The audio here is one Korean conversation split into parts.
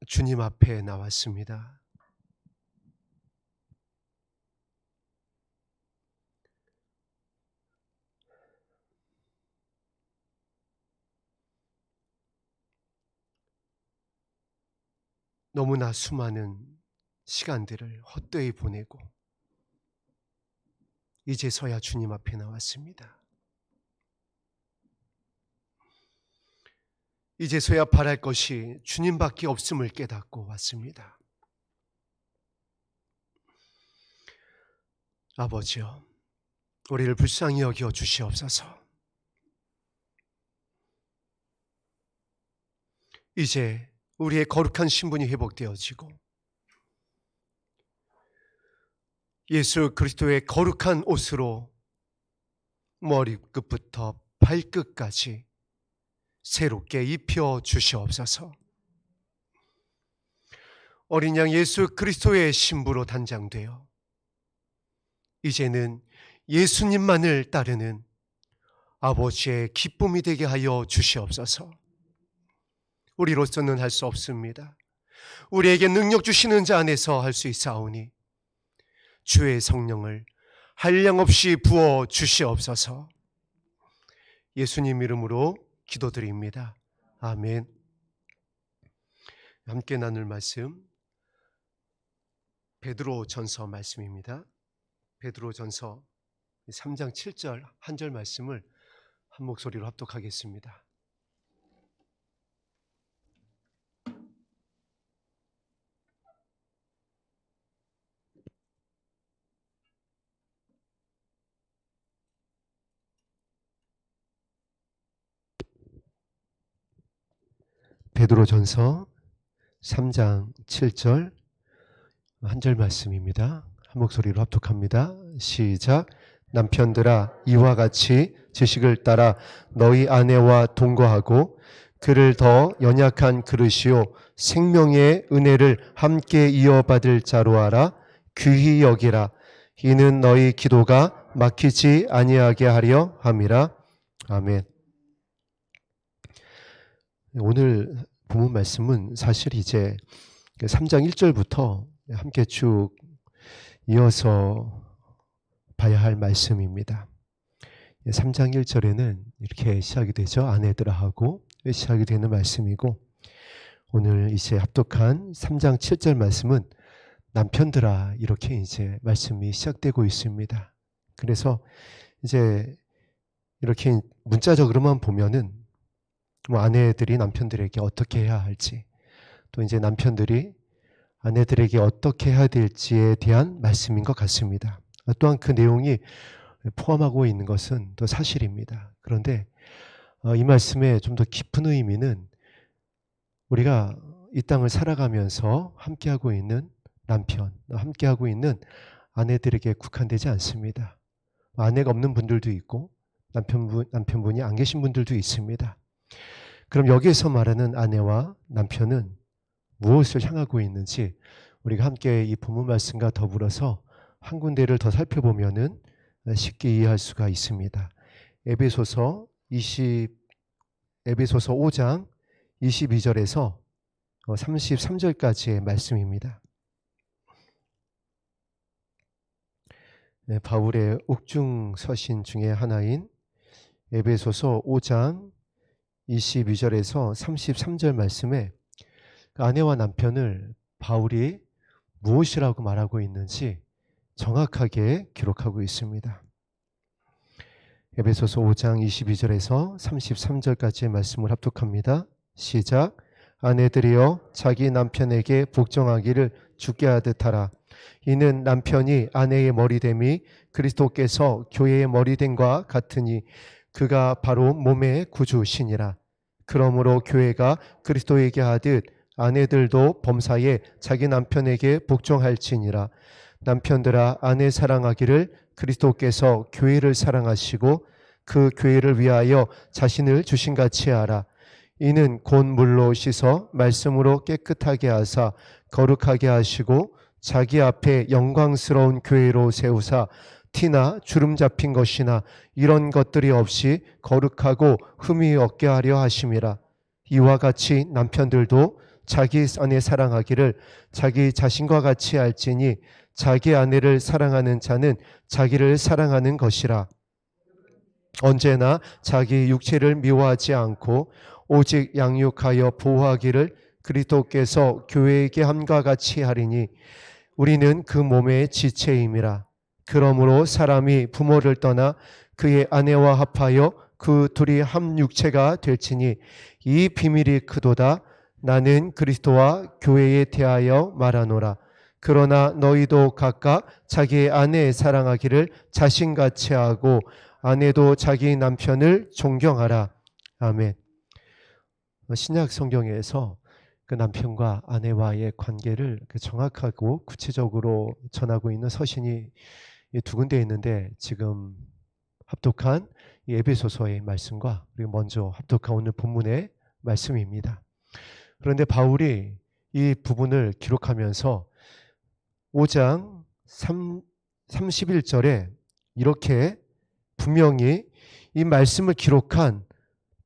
주님 앞에 나왔습니다. 너무나 수많은 시간들을 헛되이 보내고 이제서야 주님 앞에 나왔습니다. 이제서야 바랄 것이 주님밖에 없음을 깨닫고 왔습니다. 아버지여, 우리를 불쌍히 여겨 주시옵소서. 이제 우리의 거룩한 신분이 회복되어지고 예수 그리스도의 거룩한 옷으로 머리끝부터 발끝까지 새롭게 입혀 주시옵소서. 어린 양 예수 그리스도의 신부로 단장되어 이제는 예수님만을 따르는 아버지의 기쁨이 되게 하여 주시옵소서. 우리로서는 할 수 없습니다. 우리에게 능력 주시는 자 안에서 할 수 있사오니 주의 성령을 한량없이 부어 주시옵소서. 예수님 이름으로 기도드립니다. 아멘. 함께 나눌 말씀 베드로전서 말씀입니다. 베드로전서 3장 7절 한 절 말씀을 한 목소리로 합독하겠습니다. 베드로전서 3장 7절 한 절 말씀입니다. 한 목소리로 합독합니다. 시작. 남편들아, 이와 같이 지식을 따라 너희 아내와 동거하고 그를 더 연약한 그릇이요 생명의 은혜를 함께 이어받을 자로 알아 귀히 여기라. 이는 너희 기도가 막히지 아니하게 하려 함이라. 아멘. 오늘 본문 말씀은 사실 이제 3장 1절부터 함께 쭉 이어서 봐야 할 말씀입니다. 3장 1절에는 이렇게 시작이 되죠. 아내들아 하고 시작이 되는 말씀이고, 오늘 이제 합독한 3장 7절 말씀은 남편들아 이렇게 이제 말씀이 시작되고 있습니다. 그래서 이제 이렇게 문자적으로만 보면은 아내들이 남편들에게 어떻게 해야 할지, 또 이제 남편들이 아내들에게 어떻게 해야 될지에 대한 말씀인 것 같습니다. 또한 그 내용이 포함하고 있는 것은 또 사실입니다. 그런데 이 말씀의 좀 더 깊은 의미는 우리가 이 땅을 살아가면서 함께하고 있는 남편, 함께하고 있는 아내들에게 국한되지 않습니다. 아내가 없는 분들도 있고 남편분이 안 계신 분들도 있습니다. 그럼 여기에서 말하는 아내와 남편은 무엇을 향하고 있는지 우리가 함께 이 본문 말씀과 더불어서 한 군데를 더 살펴보면은 쉽게 이해할 수가 있습니다. 에베소서 5장 22절에서 33절까지의 말씀입니다. 바울의 옥중 서신 중에 하나인 에베소서 5장 22절에서 33절 말씀에 아내와 남편을 바울이 무엇이라고 말하고 있는지 정확하게 기록하고 있습니다. 에베소서 5장 22절에서 33절까지의 말씀을 합독합니다. 시작. 아내들이여 자기 남편에게 복종하기를 주께 하듯 하라. 이는 남편이 아내의 머리됨이 그리스도께서 교회의 머리됨과 같으니 그가 바로 몸의 구주시니라. 그러므로 교회가 그리스도에게 하듯 아내들도 범사에 자기 남편에게 복종할지니라. 남편들아 아내 사랑하기를 그리스도께서 교회를 사랑하시고 그 교회를 위하여 자신을 주신같이 하라. 이는 곧 물로 씻어 말씀으로 깨끗하게 하사 거룩하게 하시고 자기 앞에 영광스러운 교회로 세우사 티나 주름 잡힌 것이나 이런 것들이 없이 거룩하고 흠이 없게 하려 하심이라. 이와 같이 남편들도 자기 아내 사랑하기를 자기 자신과 같이 알지니 자기 아내를 사랑하는 자는 자기를 사랑하는 것이라. 언제나 자기 육체를 미워하지 않고 오직 양육하여 보호하기를 그리스도께서 교회에게 함과 같이 하리니 우리는 그 몸의 지체임이라. 그러므로 사람이 부모를 떠나 그의 아내와 합하여 그 둘이 한 육체가 될지니 이 비밀이 크도다. 나는 그리스도와 교회에 대하여 말하노라. 그러나 너희도 각각 자기의 아내 사랑하기를 자신같이 하고 아내도 자기 남편을 존경하라. 아멘. 신약 성경에서 그 남편과 아내와의 관계를 정확하고 구체적으로 전하고 있는 서신이 두 군데 있는데, 지금 합독한 에베소서의 말씀과 그리고 먼저 합독한 오늘 본문의 말씀입니다. 그런데 바울이 이 부분을 기록하면서 5장 31절에 이렇게 분명히 이 말씀을 기록한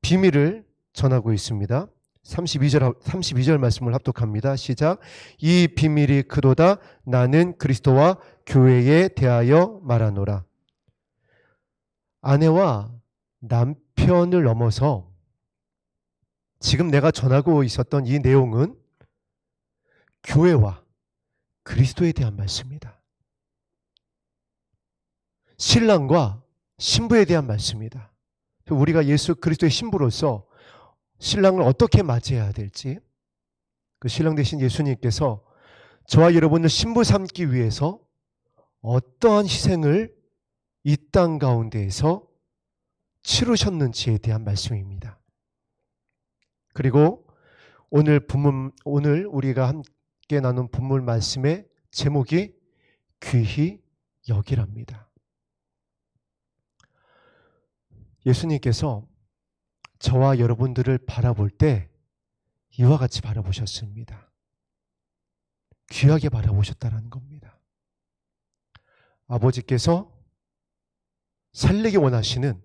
비밀을 전하고 있습니다. 32절 말씀을 합독합니다. 시작. 이 비밀이 크도다. 나는 그리스도와 교회에 대하여 말하노라. 아내와 남편을 넘어서 지금 내가 전하고 있었던 이 내용은 교회와 그리스도에 대한 말씀이다. 신랑과 신부에 대한 말씀이다. 우리가 예수 그리스도의 신부로서 신랑을 어떻게 맞이해야 될지, 그 신랑 되신 예수님께서 저와 여러분을 신부 삼기 위해서 어떠한 희생을 이 땅 가운데에서 치르셨는지에 대한 말씀입니다. 그리고 오늘 우리가 함께 나눈 본문 말씀의 제목이 귀히 여기랍니다. 예수님께서 저와 여러분들을 바라볼 때 이와 같이 바라보셨습니다. 귀하게 바라보셨다는 겁니다. 아버지께서 살리기 원하시는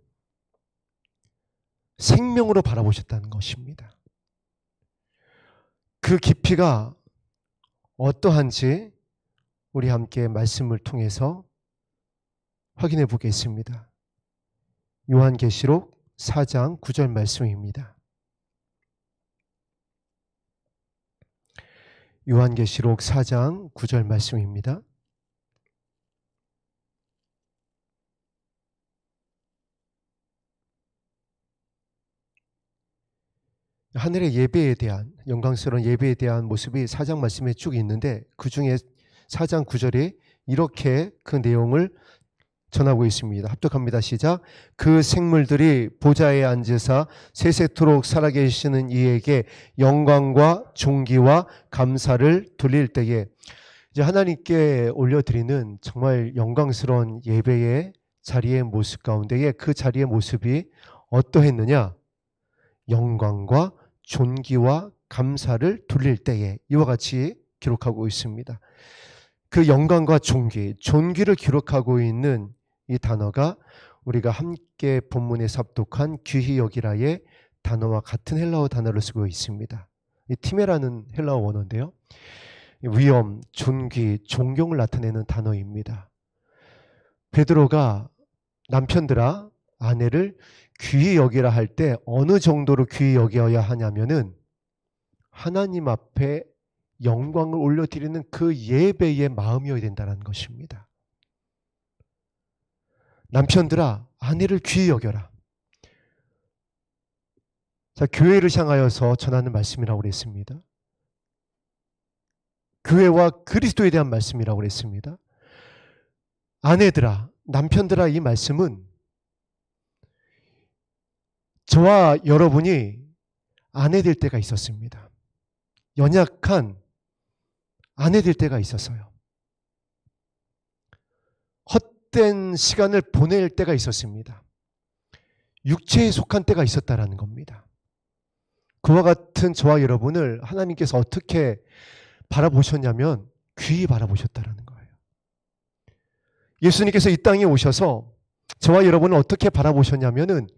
생명으로 바라보셨다는 것입니다. 그 깊이가 어떠한지 우리 함께 말씀을 통해서 확인해 보겠습니다. 요한계시록 4장 9절 말씀입니다. 요한계시록 4장 9절 말씀입니다. 하늘의 예배에 대한, 영광스러운 예배에 대한 모습이 4장 말씀에 쭉 있는데, 그 중에 4장 9절에 이렇게 그 내용을 전하고 있습니다. 합독합니다. 시작. 그 생물들이 보좌에 앉으사 세세토록 살아계시는 이에게 영광과 존귀와 감사를 돌릴 때에, 이제 하나님께 올려드리는 정말 영광스러운 예배의 자리의 모습 가운데에 그 자리의 모습이 어떠했느냐? 영광과 존귀와 감사를 돌릴 때에, 이와 같이 기록하고 있습니다. 그 영광과 존귀를 기록하고 있는 이 단어가 우리가 함께 본문에서 합독한 귀히 여기라의 단어와 같은 헬라어 단어를 쓰고 있습니다. 이 티메라는 헬라어 원어인데요, 위엄, 존귀, 존경을 나타내는 단어입니다. 베드로가 남편들아 아내를 귀히 여기라 할 때 어느 정도로 귀히 여겨야 하냐면은 하나님 앞에 영광을 올려드리는 그 예배의 마음이어야 된다는 것입니다. 남편들아 아내를 귀히 여겨라. 자, 교회를 향하여서 전하는 말씀이라고 그랬습니다. 교회와 그리스도에 대한 말씀이라고 그랬습니다. 아내들아, 남편들아, 이 말씀은 저와 여러분이 아내 될 때가 있었습니다. 연약한 아내 될 때가 있었어요. 헛된 시간을 보낼 때가 있었습니다. 육체에 속한 때가 있었다라는 겁니다. 그와 같은 저와 여러분을 하나님께서 어떻게 바라보셨냐면 귀히 바라보셨다라는 거예요. 예수님께서 이 땅에 오셔서 저와 여러분을 어떻게 바라보셨냐면은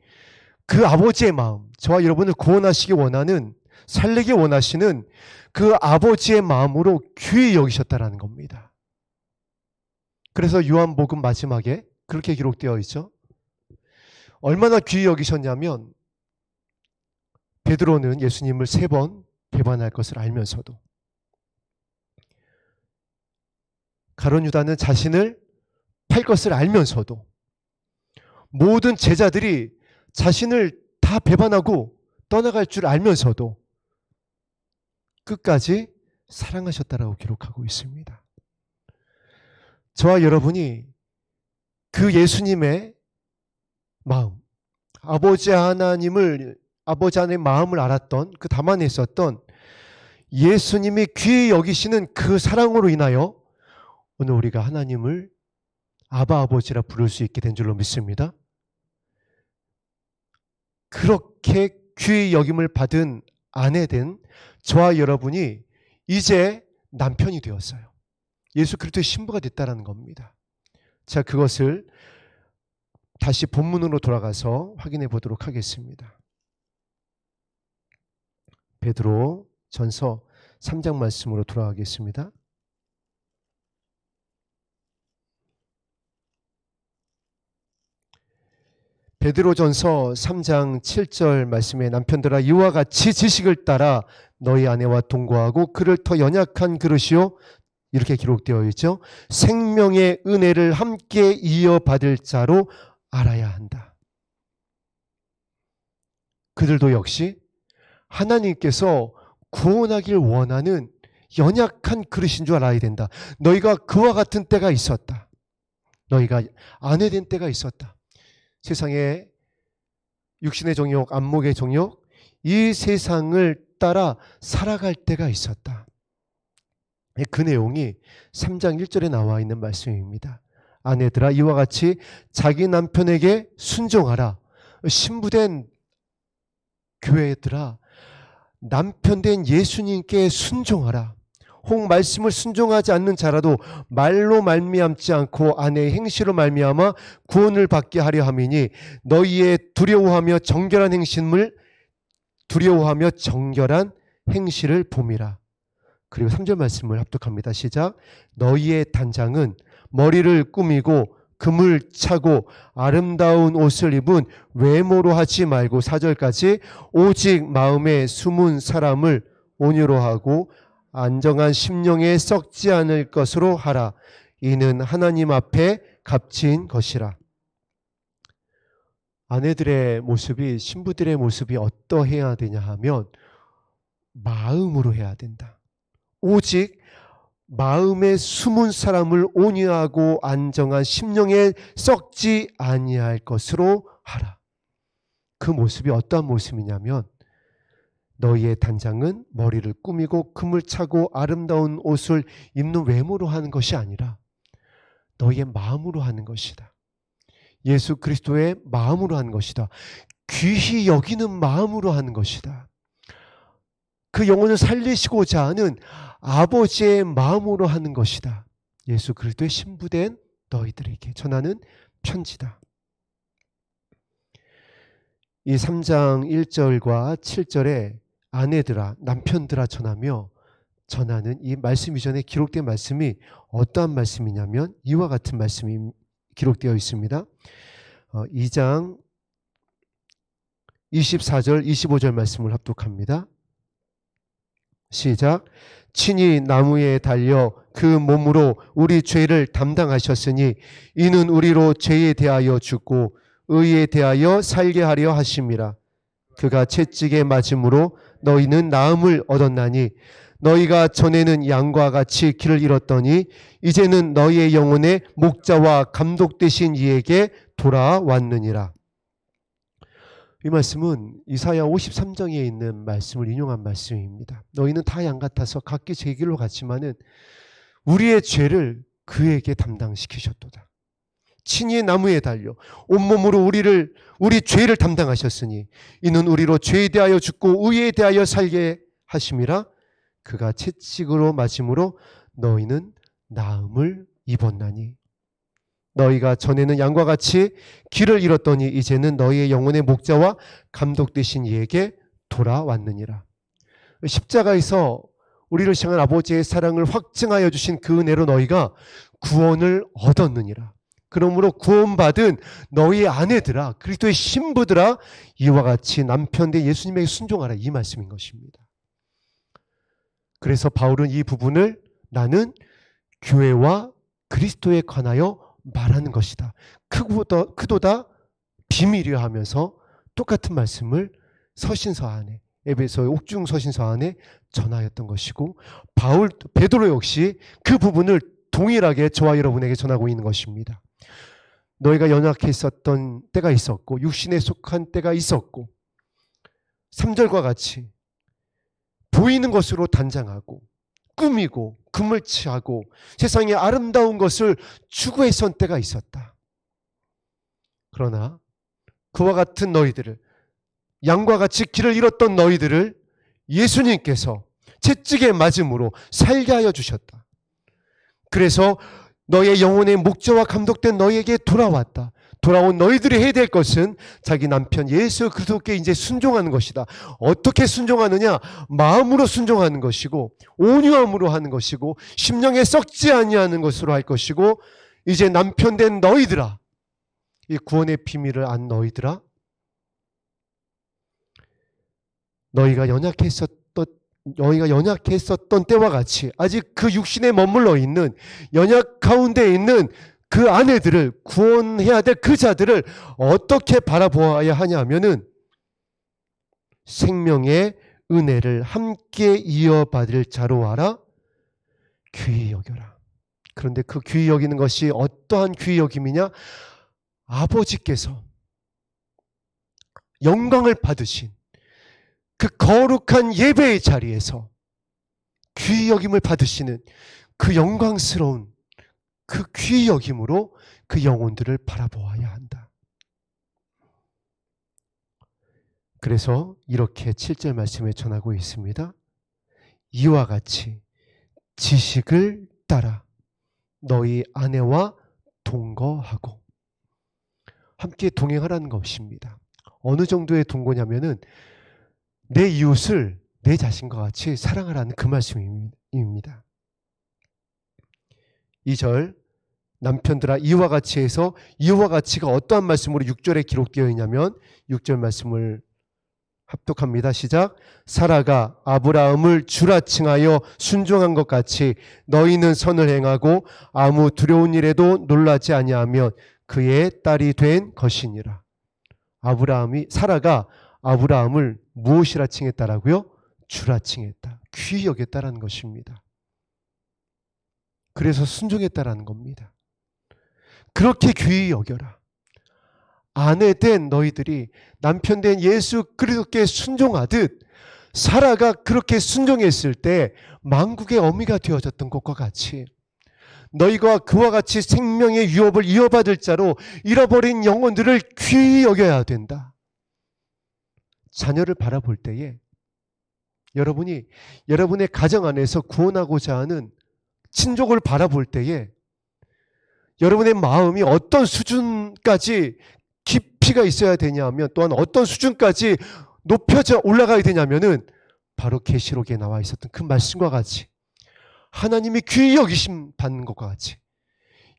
그 아버지의 마음, 저와 여러분을 구원하시기 원하는 살리기 원하시는 그 아버지의 마음으로 귀히 여기셨다라는 겁니다. 그래서 요한복음 마지막에 그렇게 기록되어 있죠. 얼마나 귀히 여기셨냐면 베드로는 예수님을 3번 배반할 것을 알면서도, 가룟 유다는 자신을 팔 것을 알면서도, 모든 제자들이 자신을 다 배반하고 떠나갈 줄 알면서도 끝까지 사랑하셨다라고 기록하고 있습니다. 저와 여러분이 그 예수님의 마음, 아버지 하나님의 마음을 알았던, 그 담안에 있었던 예수님이 귀히 여기시는 그 사랑으로 인하여 오늘 우리가 하나님을 아바 아버지라 부를 수 있게 된 줄로 믿습니다. 그렇게 귀히 여김을 받은 아내 된 저와 여러분이 이제 남편이 되었어요. 예수 그리스도의 신부가 됐다는 겁니다. 자, 그것을 다시 본문으로 돌아가서 확인해 보도록 하겠습니다. 베드로 전서 3장 말씀으로 돌아가겠습니다. 베드로전서 3장 7절 말씀에 남편들아 이와 같이 지식을 따라 너희 아내와 동거하고 그를 더 연약한 그릇이요 이렇게 기록되어 있죠. 생명의 은혜를 함께 이어받을 자로 알아야 한다. 그들도 역시 하나님께서 구원하길 원하는 연약한 그릇인 줄 알아야 된다. 너희가 그와 같은 때가 있었다. 너희가 아내된 때가 있었다. 세상의 육신의 정욕, 안목의 정욕, 이 세상을 따라 살아갈 때가 있었다. 그 내용이 3장 1절에 나와 있는 말씀입니다. 아내들아 이와 같이 자기 남편에게 순종하라. 신부된 교회들아 남편된 예수님께 순종하라. 혹 말씀을 순종하지 않는 자라도 말로 말미암지 않고 아내의 행실로 말미암아 구원을 받게 하려 함이니 너희의 두려워하며 정결한 행실을 봄이라. 그리고 3절 말씀을 합독합니다. 시작. 너희의 단장은 머리를 꾸미고 금을 차고 아름다운 옷을 입은 외모로 하지 말고 4절까지 오직 마음에 숨은 사람을 온유로 하고 안정한 심령에 썩지 않을 것으로 하라. 이는 하나님 앞에 값진 것이라. 아내들의 모습이, 신부들의 모습이 어떠해야 되냐 하면 마음으로 해야 된다. 오직 마음에 숨은 사람을 온유하고 안정한 심령에 썩지 아니할 것으로 하라. 그 모습이 어떠한 모습이냐면 너희의 단장은 머리를 꾸미고 금을 차고 아름다운 옷을 입는 외모로 하는 것이 아니라 너희의 마음으로 하는 것이다. 예수 그리스도의 마음으로 하는 것이다. 귀히 여기는 마음으로 하는 것이다. 그 영혼을 살리시고자 하는 아버지의 마음으로 하는 것이다. 예수 그리스도의 신부된 너희들에게 전하는 편지다. 이 3장 1절과 7절에 아내들아, 남편들아 전하며 전하는 이 말씀 이전에 기록된 말씀이 어떠한 말씀이냐면 이와 같은 말씀이 기록되어 있습니다. 2장 24절, 25절 말씀을 합독합니다. 시작. 친히 나무에 달려 그 몸으로 우리 죄를 담당하셨으니 이는 우리로 죄에 대하여 죽고 의에 대하여 살게 하려 하심이라. 그가 채찍에 맞음으로 너희는 나음을 얻었나니 너희가 전에는 양과 같이 길을 잃었더니 이제는 너희의 영혼의 목자와 감독 되신 이에게 돌아왔느니라. 이 말씀은 이사야 53장에 있는 말씀을 인용한 말씀입니다. 너희는 다 양 같아서 각기 제 길로 갔지만은 우리의 죄를 그에게 담당시키셨도다. 친히 나무에 달려 온몸으로 우리 죄를 담당하셨으니 이는 우리로 죄에 대하여 죽고 의에 대하여 살게 하심이라. 그가 채찍으로 맞음으로 너희는 나음을 입었나니 너희가 전에는 양과 같이 길을 잃었더니 이제는 너희의 영혼의 목자와 감독 되신 이에게 돌아왔느니라. 십자가에서 우리를 향한 아버지의 사랑을 확증하여 주신 그 은혜로 너희가 구원을 얻었느니라. 그러므로 구원받은 너희 아내들아, 그리스도의 신부들아, 이와 같이 남편 대 예수님에게 순종하라, 이 말씀인 것입니다. 그래서 바울은 이 부분을 나는 교회와 그리스도에 관하여 말하는 것이다, 크도다 비밀이라 하면서 똑같은 말씀을 서신서 안에, 에베소의 옥중 서신서 안에 전하였던 것이고, 베드로 역시 그 부분을 동일하게 저와 여러분에게 전하고 있는 것입니다. 너희가 연약했었던 때가 있었고 육신에 속한 때가 있었고 3절과 같이 보이는 것으로 단장하고 꾸미고 금을 취하고 세상의 아름다운 것을 추구했던 때가 있었다. 그러나 그와 같은 너희들을, 양과 같이 길을 잃었던 너희들을 예수님께서 채찍에 맞음으로 살게 하여 주셨다. 그래서 너의 영혼의 목자와 감독된 너희에게 돌아왔다. 돌아온 너희들이 해야 될 것은 자기 남편 예수 그리스도께 이제 순종하는 것이다. 어떻게 순종하느냐? 마음으로 순종하는 것이고 온유함으로 하는 것이고 심령에 썩지 아니하는 것으로 할 것이고, 이제 남편 된 너희들아, 이 구원의 비밀을 안 너희들아, 너희가 연약했었던 때와 같이 아직 그 육신에 머물러 있는 연약 가운데 있는 그 아내들을, 구원해야 될 그 자들을 어떻게 바라보아야 하냐 하면은 생명의 은혜를 함께 이어받을 자로 알아 귀히 여겨라. 그런데 그 귀히 여기는 것이 어떠한 귀히 여김이냐? 아버지께서 영광을 받으신 그 거룩한 예배의 자리에서 귀히 여김을 받으시는 그 영광스러운 그 귀히 여김으로 그 영혼들을 바라보아야 한다. 그래서 이렇게 7절 말씀에 전하고 있습니다. 이와 같이 지식을 따라 너희 아내와 동거하고, 함께 동행하라는 것입니다. 어느 정도의 동거냐면은 내 이웃을 내 자신과 같이 사랑하라는 그 말씀입니다. 2절 남편들아 이와 같이 해서, 이와 같이가 어떠한 말씀으로 6절에 기록되어 있냐면 6절 말씀을 합독합니다. 시작. 사라가 아브라함을 주라 칭하여 순종한 것 같이 너희는 선을 행하고 아무 두려운 일에도 놀라지 아니하면 그의 딸이 된 것이니라. 사라가 아브라함을 무엇이라 칭했다라고요? 주라 칭했다. 귀히 여겼다라는 것입니다. 그래서 순종했다라는 겁니다. 그렇게 귀히 여겨라. 아내 된 너희들이 남편 된 예수 그리스도께 순종하듯 사라가 그렇게 순종했을 때 만국의 어미가 되어졌던 것과 같이 너희가 그와 같이 생명의 유업을 이어받을 자로 잃어버린 영혼들을 귀히 여겨야 된다. 자녀를 바라볼 때에 여러분의 가정 안에서 구원하고자 하는 친족을 바라볼 때에 여러분의 마음이 어떤 수준까지 깊이가 있어야 되냐면, 또한 어떤 수준까지 높여져 올라가야 되냐면은 바로 계시록에 나와 있었던 그 말씀과 같이 하나님이 귀히 여기심 받는 것과 같이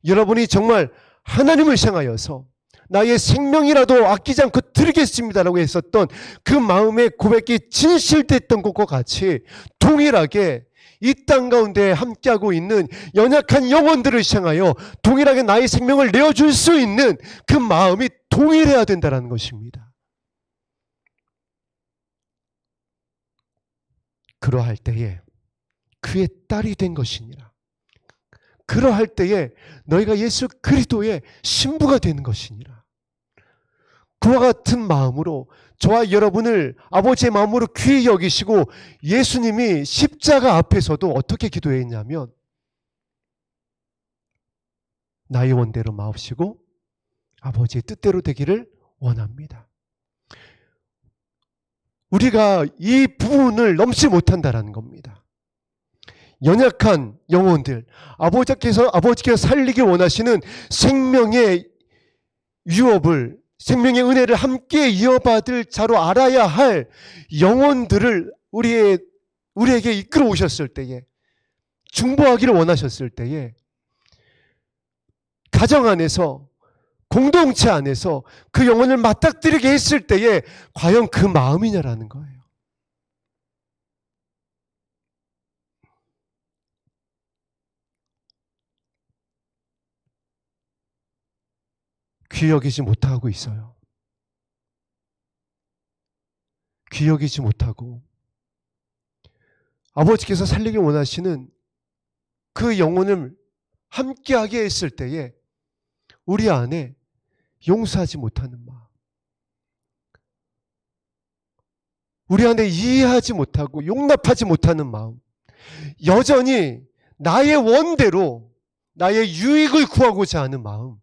여러분이 정말 하나님을 향하여서 나의 생명이라도 아끼지 않고 드리겠습니다라고 했었던 그 마음의 고백이 진실됐던 것과 같이 동일하게 이 땅 가운데 함께하고 있는 연약한 영혼들을 향하여 동일하게 나의 생명을 내어줄 수 있는 그 마음이 동일해야 된다는 것입니다. 그러할 때에 그의 딸이 된 것이니라. 그러할 때에 너희가 예수 그리스도의 신부가 되는 것이니라. 그와 같은 마음으로 저와 여러분을 아버지의 마음으로 귀히 여기시고, 예수님이 십자가 앞에서도 어떻게 기도했냐면 나의 원대로 마옵시고 아버지의 뜻대로 되기를 원합니다. 우리가 이 부분을 넘지 못한다는 겁니다. 연약한 영혼들, 아버지께서 살리기 원하시는 생명의 유업을, 생명의 은혜를 함께 이어받을 자로 알아야 할 영혼들을 우리의 우리에게 이끌어 오셨을 때에, 중보하기를 원하셨을 때에, 가정 안에서, 공동체 안에서 그 영혼을 맞닥뜨리게 했을 때에 과연 그 마음이냐라는 거예요. 귀히 여기지 못하고 있어요. 귀히 여기지 못하고 아버지께서 살리기 원하시는 그 영혼을 함께하게 했을 때에 우리 안에 용서하지 못하는 마음, 우리 안에 이해하지 못하고 용납하지 못하는 마음, 여전히 나의 원대로 나의 유익을 구하고자 하는 마음,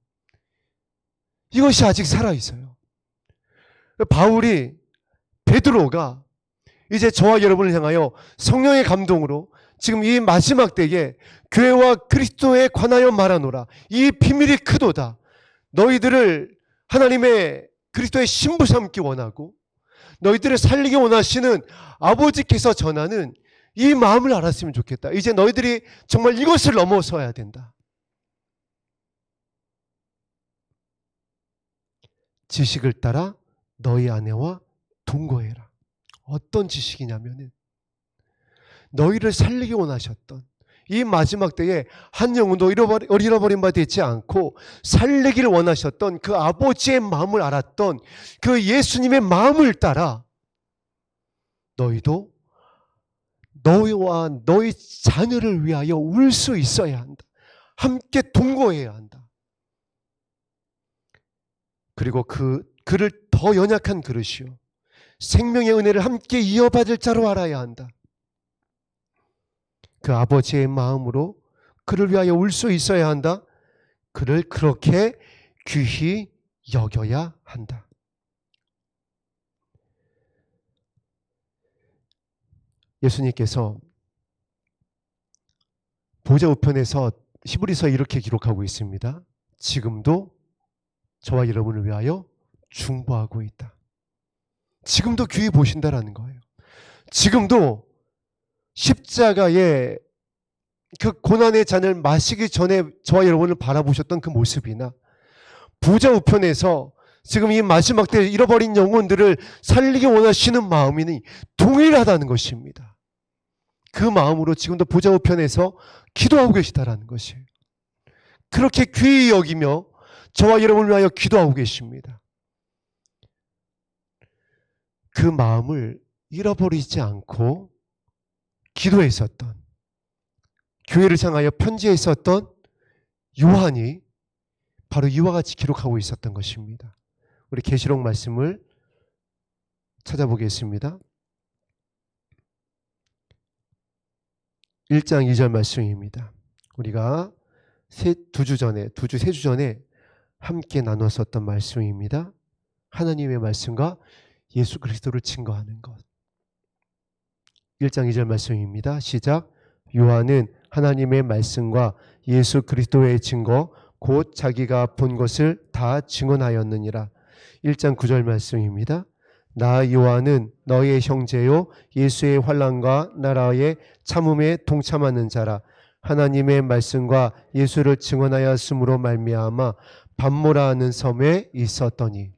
이것이 아직 살아있어요. 바울이, 베드로가 이제 저와 여러분을 향하여 성령의 감동으로 지금 이 마지막 때에 교회와 그리스도에 관하여 말하노라. 이 비밀이 크도다. 너희들을 하나님의 그리스도의 신부 삼기 원하고 너희들을 살리기 원하시는 아버지께서 전하는 이 마음을 알았으면 좋겠다. 이제 너희들이 정말 이것을 넘어서야 된다. 지식을 따라 너희 아내와 동거해라. 어떤 지식이냐면은 너희를 살리기 원하셨던 이 마지막 때에 한 영혼도 잃어버린 바 되지 않고 살리기를 원하셨던 그 아버지의 마음을 알았던 그 예수님의 마음을 따라 너희도 너희와 너희 자녀를 위하여 울 수 있어야 한다. 함께 동거해야 한다. 그리고 그를 더 연약한 그릇이요 생명의 은혜를 함께 이어받을 자로 알아야 한다. 그 아버지의 마음으로 그를 위하여 울 수 있어야 한다. 그를 그렇게 귀히 여겨야 한다. 예수님께서 보좌 우편에서 히브리서 이렇게 기록하고 있습니다. 지금도 저와 여러분을 위하여 중보하고 있다. 지금도 귀히 보신다라는 거예요. 지금도 십자가의 그 고난의 잔을 마시기 전에 저와 여러분을 바라보셨던 그 모습이나 보좌 우편에서 지금 이 마지막 때 잃어버린 영혼들을 살리기 원하시는 마음이 동일하다는 것입니다. 그 마음으로 지금도 보좌 우편에서 기도하고 계시다라는 것이에요. 그렇게 귀히 여기며 저와 여러분을 위하여 기도하고 계십니다. 그 마음을 잃어버리지 않고 기도했었던, 교회를 향하여 편지했었던 요한이 바로 이와 같이 기록하고 있었던 것입니다. 우리 계시록 말씀을 찾아보겠습니다. 1장 2절 말씀입니다. 우리가 세 주 전에 함께 나눴었던 말씀입니다. 하나님의 말씀과 예수 그리스도를 증거하는 것. 1장 2절 말씀입니다. 시작. 요한은 하나님의 말씀과 예수 그리스도의 증거 곧 자기가 본 것을 다 증언하였느니라. 1장 9절 말씀입니다. 나 요한은 너의 형제요 예수의 환난과 나라의 참음에 동참하는 자라. 하나님의 말씀과 예수를 증언하였으므로 말미암아 밤모라 하는 섬에 있었더니.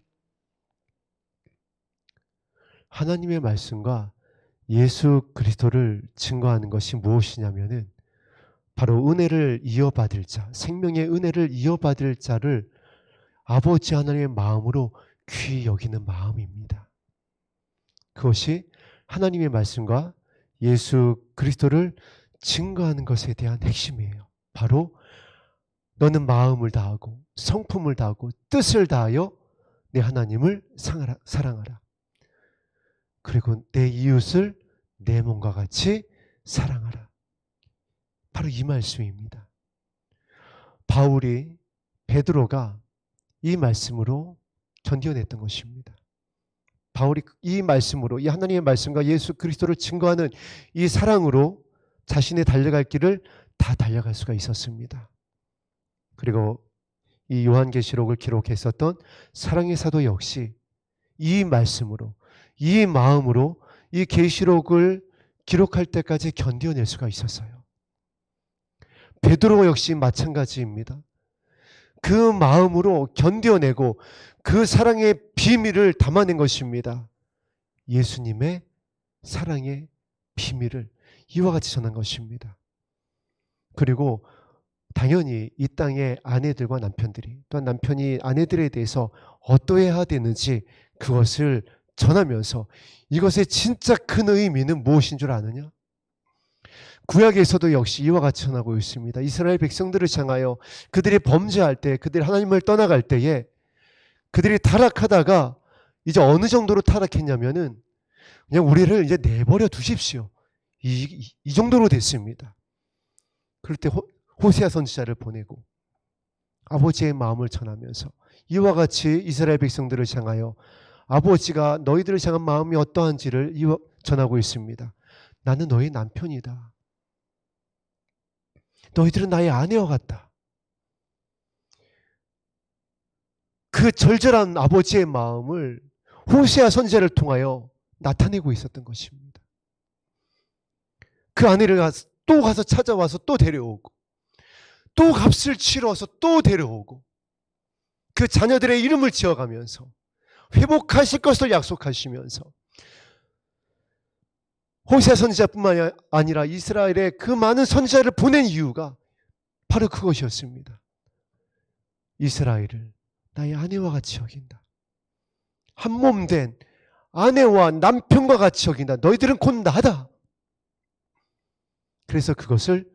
하나님의 말씀과 예수 그리스도를 증거하는 것이 무엇이냐면은 바로 은혜를 이어받을 자, 생명의 은혜를 이어받을 자를 아버지 하나님의 마음으로 귀히 여기는 마음입니다. 그것이 하나님의 말씀과 예수 그리스도를 증거하는 것에 대한 핵심이에요. 바로 너는 마음을 다하고 성품을 다하고 뜻을 다하여 내 하나님을 사랑하라. 그리고 내 이웃을 내 몸과 같이 사랑하라. 바로 이 말씀입니다. 바울이, 베드로가 이 말씀으로 견뎌냈던 것입니다. 바울이 이 말씀으로, 이 하나님의 말씀과 예수 그리스도를 증거하는 이 사랑으로 자신의 달려갈 길을 다 달려갈 수가 있었습니다. 그리고 이 요한계시록을 기록했었던 사랑의 사도 역시 이 말씀으로, 이 마음으로 이 계시록을 기록할 때까지 견뎌낼 수가 있었어요. 베드로 역시 마찬가지입니다. 그 마음으로 견뎌내고 그 사랑의 비밀을 담아낸 것입니다. 예수님의 사랑의 비밀을 이와 같이 전한 것입니다. 그리고 당연히 이 땅의 아내들과 남편들이, 또한 남편이 아내들에 대해서 어떠해야 되는지 그것을 전하면서 이것의 진짜 큰 의미는 무엇인 줄 아느냐? 구약에서도 역시 이와 같이 전하고 있습니다. 이스라엘 백성들을 향하여 그들이 범죄할 때, 그들이 하나님을 떠나갈 때에 그들이 타락하다가 이제 어느 정도로 타락했냐면은 그냥 우리를 이제 내버려 두십시오. 이 정도로 됐습니다. 그럴 때 호세아 선지자를 보내고 아버지의 마음을 전하면서 이와 같이 이스라엘 백성들을 향하여 아버지가 너희들을 향한 마음이 어떠한지를 전하고 있습니다. 나는 너희 남편이다. 너희들은 나의 아내와 같다. 그 절절한 아버지의 마음을 호세아 선지자를 통하여 나타내고 있었던 것입니다. 그 아내를 또 가서 찾아와서 또 데려오고 또 값을 치러서 또 데려오고 그 자녀들의 이름을 지어가면서 회복하실 것을 약속하시면서 호세아 선지자뿐만 아니라 이스라엘의 그 많은 선지자를 보낸 이유가 바로 그것이었습니다. 이스라엘을 나의 아내와 같이 여긴다. 한 몸 된 아내와 남편과 같이 여긴다. 너희들은 곧 나다. 그래서 그것을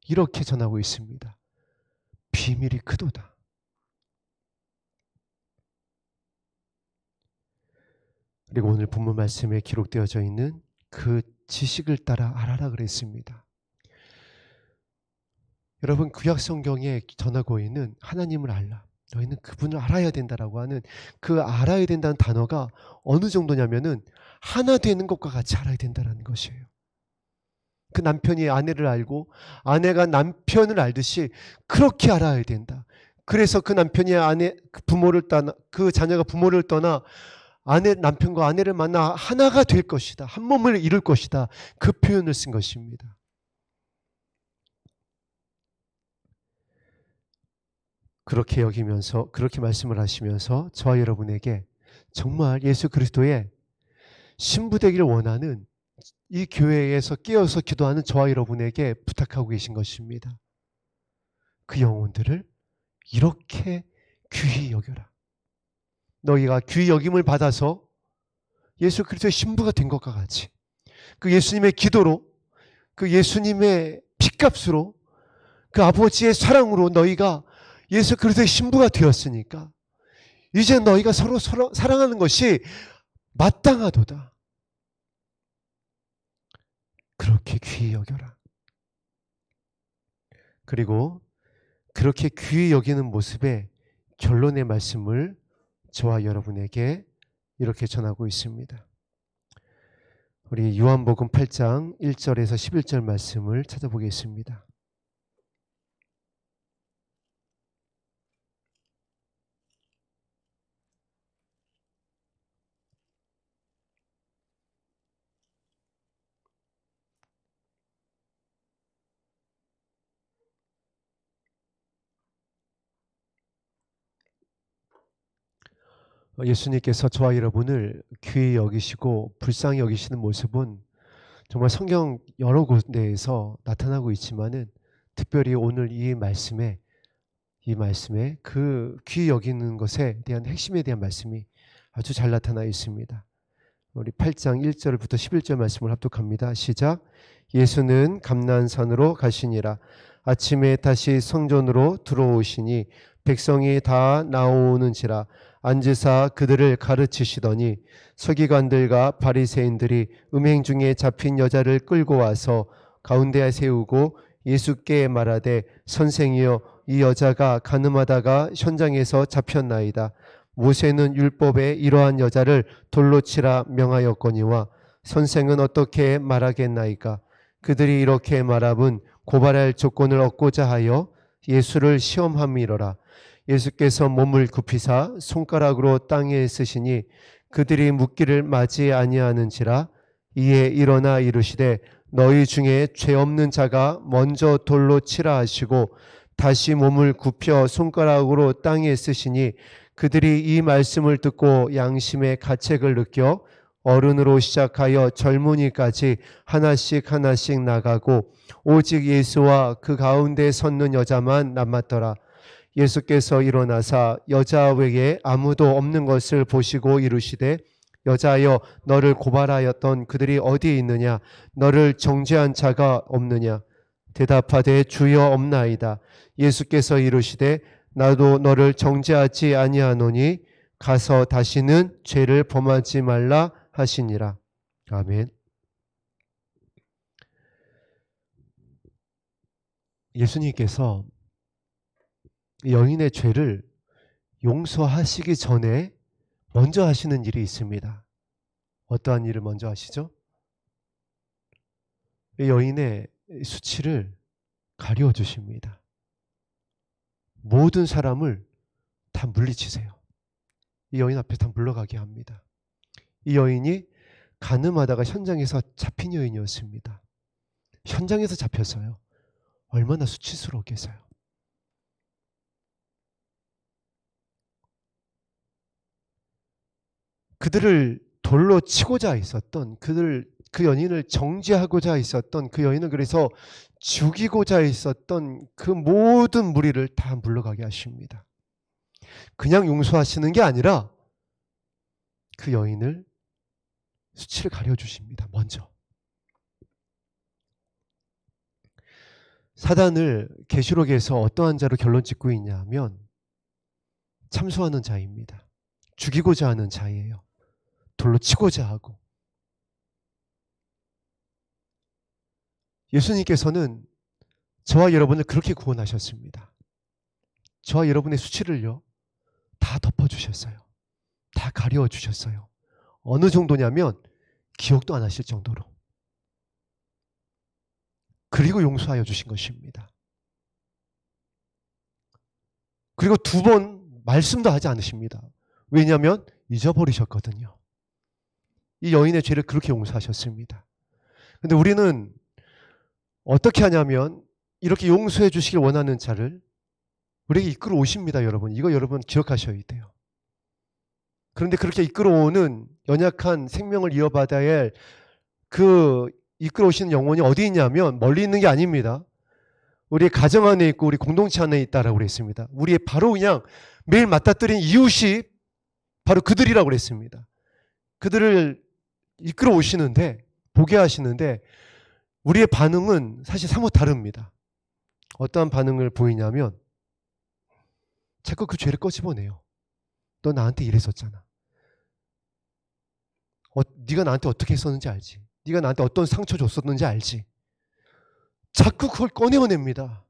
이렇게 전하고 있습니다. 비밀이 크도다. 그리고 오늘 본문 말씀에 기록되어져 있는 그 지식을 따라 알아라 그랬습니다. 여러분, 구약 성경에 전하고 있는 하나님을 알라, 너희는 그분을 알아야 된다라고 하는 그 알아야 된다는 단어가 어느 정도냐면은 하나 되는 것과 같이 알아야 된다는 것이에요. 그 남편이 아내를 알고 아내가 남편을 알듯이 그렇게 알아야 된다. 그래서 그 남편이 부모를 떠나, 그 자녀가 부모를 떠나 남편과 아내를 만나 하나가 될 것이다. 한 몸을 이룰 것이다. 그 표현을 쓴 것입니다. 그렇게 여기면서, 그렇게 말씀을 하시면서 저와 여러분에게 정말 예수 그리스도의 신부 되기를 원하는 이 교회에서 깨어서 기도하는 저와 여러분에게 부탁하고 계신 것입니다. 그 영혼들을 이렇게 귀히 여겨라. 너희가 귀히 여김을 받아서 예수 그리스도의 신부가 된 것과 같이 그 예수님의 기도로, 그 예수님의 핏값으로, 그 아버지의 사랑으로 너희가 예수 그리스도의 신부가 되었으니까 이제 너희가 서로 사랑하는 것이 마땅하도다. 그렇게 귀히 여겨라. 그리고 그렇게 귀히 여기는 모습의 결론의 말씀을 저와 여러분에게 이렇게 전하고 있습니다. 우리 요한복음 8장 1절에서 11절 말씀을 찾아보겠습니다. 예수님께서 저와 여러분을 귀히 여기시고 불쌍히 여기시는 모습은 정말 성경 여러 곳에서 나타나고 있지만은 특별히 오늘 이 말씀에 그 귀히 여기는 것에 대한 핵심에 대한 말씀이 아주 잘 나타나 있습니다. 우리 8장 1절부터 11절 말씀을 합독합니다. 시작. 예수는 감난산으로 가시니라. 아침에 다시 성전으로 들어오시니 백성이 다 나오는지라. 앉으사 그들을 가르치시더니 서기관들과 바리새인들이 음행 중에 잡힌 여자를 끌고 와서 가운데에 세우고 예수께 말하되 선생이여 이 여자가 간음하다가 현장에서 잡혔나이다. 모세는 율법에 이러한 여자를 돌로 치라 명하였거니와 선생은 어떻게 말하겠나이까. 그들이 이렇게 말함은 고발할 조건을 얻고자 하여 예수를 시험함이로라. 예수께서 몸을 굽히사 손가락으로 땅에 쓰시니 그들이 묻기를 맞이 아니하는지라. 이에 일어나 이르시되 너희 중에 죄 없는 자가 먼저 돌로 치라 하시고 다시 몸을 굽혀 손가락으로 땅에 쓰시니 그들이 이 말씀을 듣고 양심의 가책을 느껴 어른으로 시작하여 젊은이까지 하나씩 하나씩 나가고 오직 예수와 그 가운데 섰는 여자만 남았더라. 예수께서 일어나사 여자 외에 아무도 없는 것을 보시고 이르시되 여자여 너를 고발하였던 그들이 어디에 있느냐? 너를 정죄한 자가 없느냐? 대답하되 주여 없나이다. 예수께서 이르시되 나도 너를 정죄하지 아니하노니 가서 다시는 죄를 범하지 말라 하시니라. 아멘. 예수님께서 여인의 죄를 용서하시기 전에 먼저 하시는 일이 있습니다. 어떠한 일을 먼저 하시죠? 여인의 수치를 가리워 주십니다. 모든 사람을 다 물리치세요. 이 여인 앞에 다 물러가게 합니다. 이 여인이 간음하다가 현장에서 잡힌 여인이었습니다. 현장에서 잡혔어요. 얼마나 수치스러웠겠어요. 그들을 돌로 치고자 있었던 그 연인을 정죄하고자 있었던 그 여인을 그래서 죽이고자 있었던 그 모든 무리를 다 물러가게 하십니다. 그냥 용서하시는 게 아니라 그 여인을 수치를 가려주십니다. 먼저. 사단을 계시록에서 어떠한 자로 결론 짓고 있냐면 참소하는 자입니다. 죽이고자 하는 자예요. 돌로 치고자 하고. 예수님께서는 저와 여러분을 그렇게 구원하셨습니다. 저와 여러분의 수치를요 다 덮어주셨어요. 다 가려주셨어요. 어느 정도냐면 기억도 안 하실 정도로. 그리고 용서하여 주신 것입니다. 그리고 2번 말씀도 하지 않으십니다. 왜냐하면 잊어버리셨거든요. 이 여인의 죄를 그렇게 용서하셨습니다. 근데 우리는 어떻게 하냐면 이렇게 용서해 주시길 원하는 자를 우리에게 이끌어 오십니다. 여러분. 이거 여러분 기억하셔야 돼요. 그런데 그렇게 이끌어오는 연약한 생명을 이어받아야 할 그 이끌어오시는 영혼이 어디 있냐면 멀리 있는 게 아닙니다. 우리의 가정 안에 있고 우리 공동체 안에 있다라고 그랬습니다. 우리의 바로 그냥 매일 맞닥뜨린 이웃이 바로 그들이라고 그랬습니다. 그들을 이끌어 오시는데 보게 하시는데 우리의 반응은 사실 사뭇 다릅니다. 어떠한 반응을 보이냐면 자꾸 그 죄를 꺼집어내요. 너 나한테 이랬었잖아. 네가 나한테 어떻게 했었는지 알지. 네가 나한테 어떤 상처 줬었는지 알지. 자꾸 그걸 꺼내어냅니다.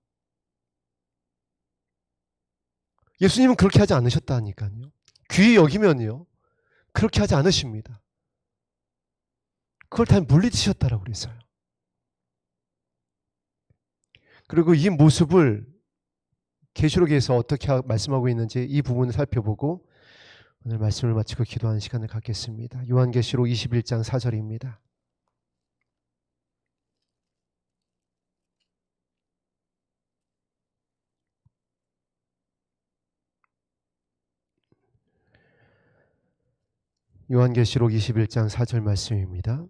예수님은 그렇게 하지 않으셨다니까요. 귀히 여기면요 그렇게 하지 않으십니다. 그걸 다 물리치셨다라고 그랬어요. 그리고 이 모습을 계시록에서 어떻게 말씀하고 있는지 이 부분을 살펴보고 오늘 말씀을 마치고 기도하는 시간을 갖겠습니다. 요한계시록 21장 4절입니다. 요한계시록 21장 4절 말씀입니다.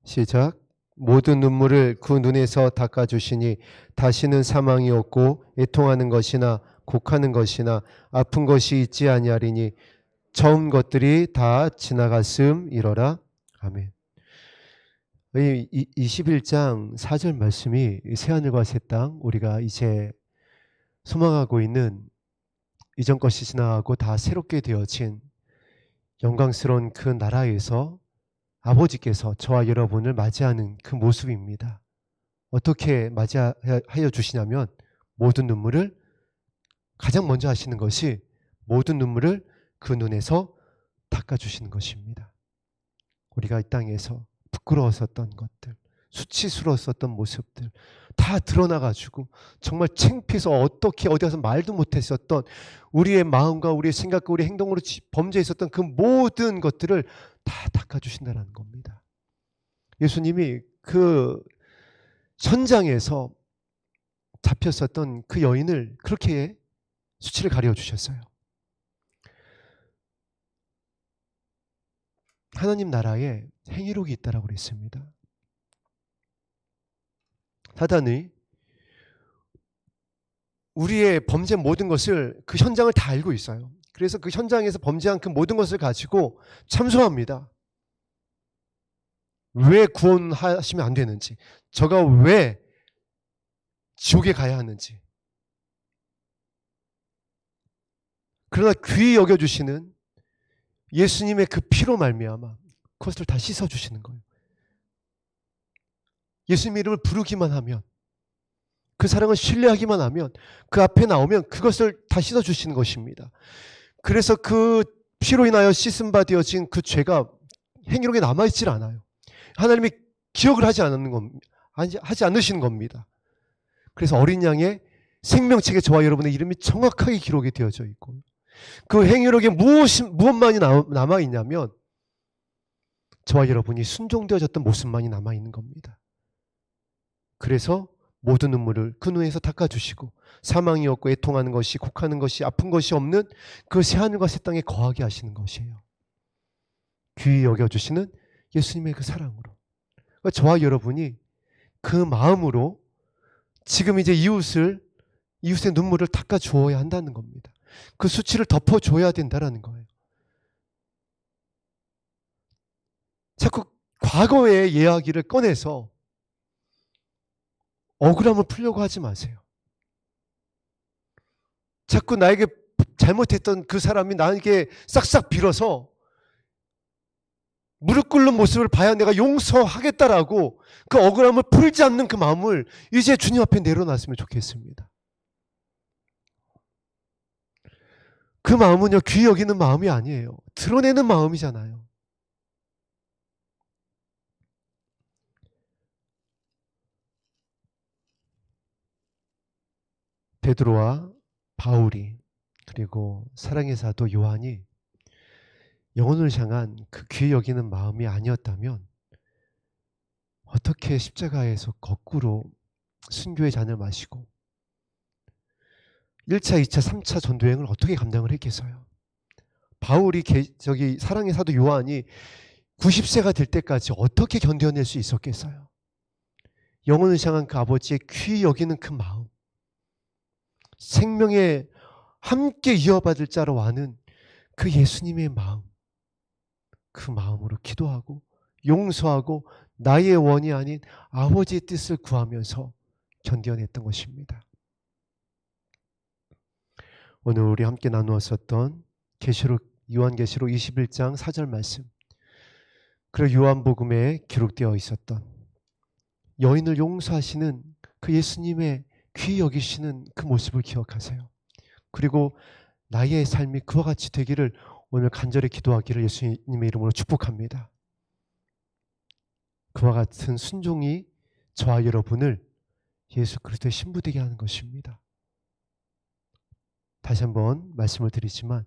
시작. 모든 눈물을 그 눈에서 닦아주시니 다시는 사망이 없고 애통하는 것이나 곡하는 것이나 아픈 것이 있지 아니하리니 처음 것들이 다 지나갔음이러라. 아멘. 이 21장 4절 말씀이 새하늘과 새 땅, 우리가 이제 소망하고 있는 이전 것이 지나가고 다 새롭게 되어진 영광스러운 그 나라에서 아버지께서 저와 여러분을 맞이하는 그 모습입니다. 어떻게 맞이하여 주시냐면 모든 눈물을 가장 먼저 하시는 것이 모든 눈물을 그 눈에서 닦아주시는 것입니다. 우리가 이 땅에서 부끄러웠었던 것들, 수치스러웠었던 모습들 다 드러나가지고 정말 창피해서 어떻게 어디 가서 말도 못했었던 우리의 마음과 우리의 생각과 우리의 행동으로 범죄했었던 그 모든 것들을 다 닦아주신다는 겁니다. 예수님이 그 현장에서 잡혔었던 그 여인을 그렇게 수치를 가려주셨어요. 하나님 나라에 행위록이 있다라고 그랬습니다. 사단이 우리의 범죄 모든 것을 그 현장을 다 알고 있어요. 그래서 그 현장에서 범죄한 그 모든 것을 가지고 참소합니다. 왜 구원하시면 안 되는지, 저가 왜 지옥에 가야 하는지. 그러나 귀히 여겨주시는 예수님의 그 피로 말미암아 그것을 다 씻어주시는 거예요. 예수님 이름을 부르기만 하면, 그 사랑을 신뢰하기만 하면, 그 앞에 나오면 그것을 다 씻어주시는 것입니다. 그래서 그 피로 인하여 씻음 바 되어진 그 죄가 행위록에 남아있질 않아요. 하나님이 기억을 하지 않으시는 겁니다. 그래서 어린 양의 생명책에 저와 여러분의 이름이 정확하게 기록이 되어져 있고, 그 행위록에 무엇만이 남아있냐면 저와 여러분이 순종되어졌던 모습만이 남아있는 겁니다. 그래서 모든 눈물을 그 눈에서 닦아주시고 사망이 없고 애통하는 것이, 곡하는 것이, 아픈 것이 없는 그 새하늘과 새 땅에 거하게 하시는 것이에요. 귀히 여겨주시는 예수님의 그 사랑으로, 그러니까 저와 여러분이 그 마음으로 지금 이제 이웃의 눈물을 닦아주어야 한다는 겁니다. 그 수치를 덮어줘야 된다는 거예요. 자꾸 과거의 이야기를 꺼내서 억울함을 풀려고 하지 마세요. 자꾸 나에게 잘못했던 그 사람이 나에게 싹싹 빌어서 무릎 꿇는 모습을 봐야 내가 용서하겠다라고 그 억울함을 풀지 않는 그 마음을 이제 주님 앞에 내려놨으면 좋겠습니다. 그 마음은요, 귀히 여기는 마음이 아니에요. 드러내는 마음이잖아요. 베드로와 바울이, 그리고 사랑의 사도 요한이 영혼을 향한 그 귀히 여기는 마음이 아니었다면 어떻게 십자가에서 거꾸로 순교의 잔을 마시고 1차, 2차, 3차 전도여행을 어떻게 감당을 했겠어요? 바울이 사랑의 사도 요한이 90세가 될 때까지 어떻게 견뎌낼 수 있었겠어요? 영혼을 향한 그 아버지의 귀히 여기는 그 마음, 생명에 함께 이어받을 자로 아는 그 예수님의 마음, 그 마음으로 기도하고 용서하고 나의 원이 아닌 아버지의 뜻을 구하면서 견뎌냈던 것입니다. 오늘 우리 함께 나누었었던 요한계시록 21장 4절 말씀, 그리고 요한복음에 기록되어 있었던 여인을 용서하시는 그 예수님의 귀히 여기시는 그 모습을 기억하세요. 그리고 나의 삶이 그와 같이 되기를 오늘 간절히 기도하기를 예수님의 이름으로 축복합니다. 그와 같은 순종이 저와 여러분을 예수 그리스도의 신부되게 하는 것입니다. 다시 한번 말씀을 드리지만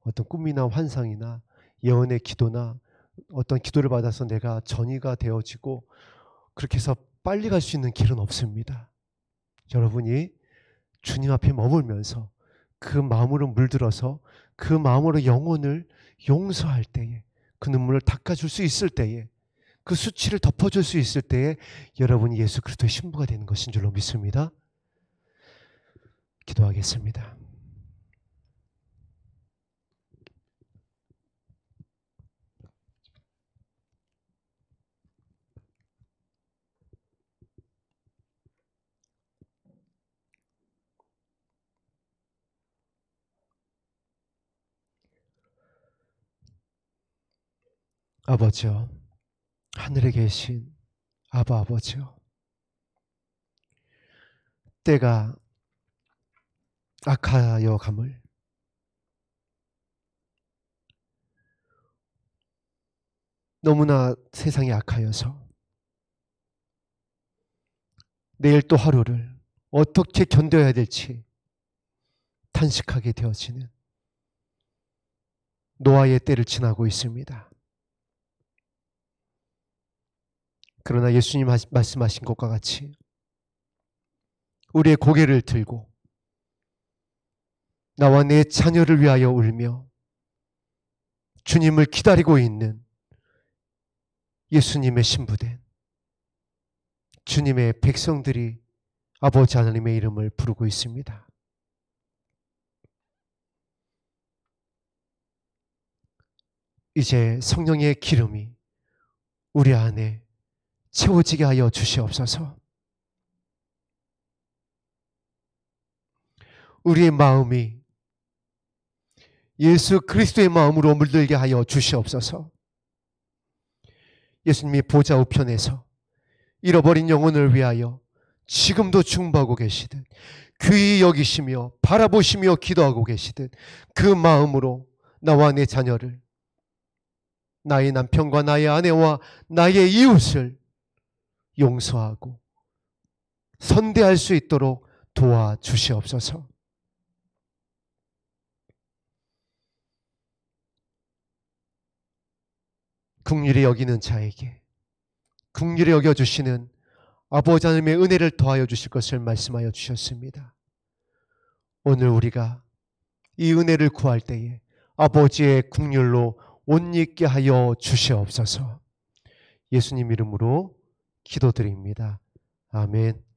어떤 꿈이나 환상이나 예언의 기도나 어떤 기도를 받아서 내가 전이가 되어지고 그렇게 해서 빨리 갈 수 있는 길은 없습니다. 여러분이 주님 앞에 머물면서 그 마음으로 물들어서 그 마음으로 영혼을 용서할 때에, 그 눈물을 닦아줄 수 있을 때에, 그 수치를 덮어줄 수 있을 때에 여러분이 예수 그리스도의 신부가 되는 것인 줄로 믿습니다. 기도하겠습니다. 아버지여, 하늘에 계신 아버지여, 때가 악하여 감을 너무나 세상이 악하여서 내일 또 하루를 어떻게 견뎌야 될지 탄식하게 되어지는 노아의 때를 지나고 있습니다. 그러나 예수님 말씀하신 것과 같이 우리의 고개를 들고 나와 내 자녀를 위하여 울며 주님을 기다리고 있는 예수님의 신부된 주님의 백성들이 아버지 하나님의 이름을 부르고 있습니다. 이제 성령의 기름이 우리 안에 채워지게 하여 주시옵소서. 우리의 마음이 예수 그리스도의 마음으로 물들게 하여 주시옵소서. 예수님이 보좌 우편에서 잃어버린 영혼을 위하여 지금도 중보하고 계시듯 귀히 여기시며 바라보시며 기도하고 계시듯 그 마음으로 나와 내 자녀를, 나의 남편과 나의 아내와 나의 이웃을 용서하고 선대할 수 있도록 도와주시옵소서. 긍휼히 여기는 자에게 긍휼히 여겨주시는 아버지 하나님의 은혜를 더하여 주실 것을 말씀하여 주셨습니다. 오늘 우리가 이 은혜를 구할 때에 아버지의 긍휼로 옷 입게 하여 주시옵소서. 예수님 이름으로 기도드립니다. 아멘.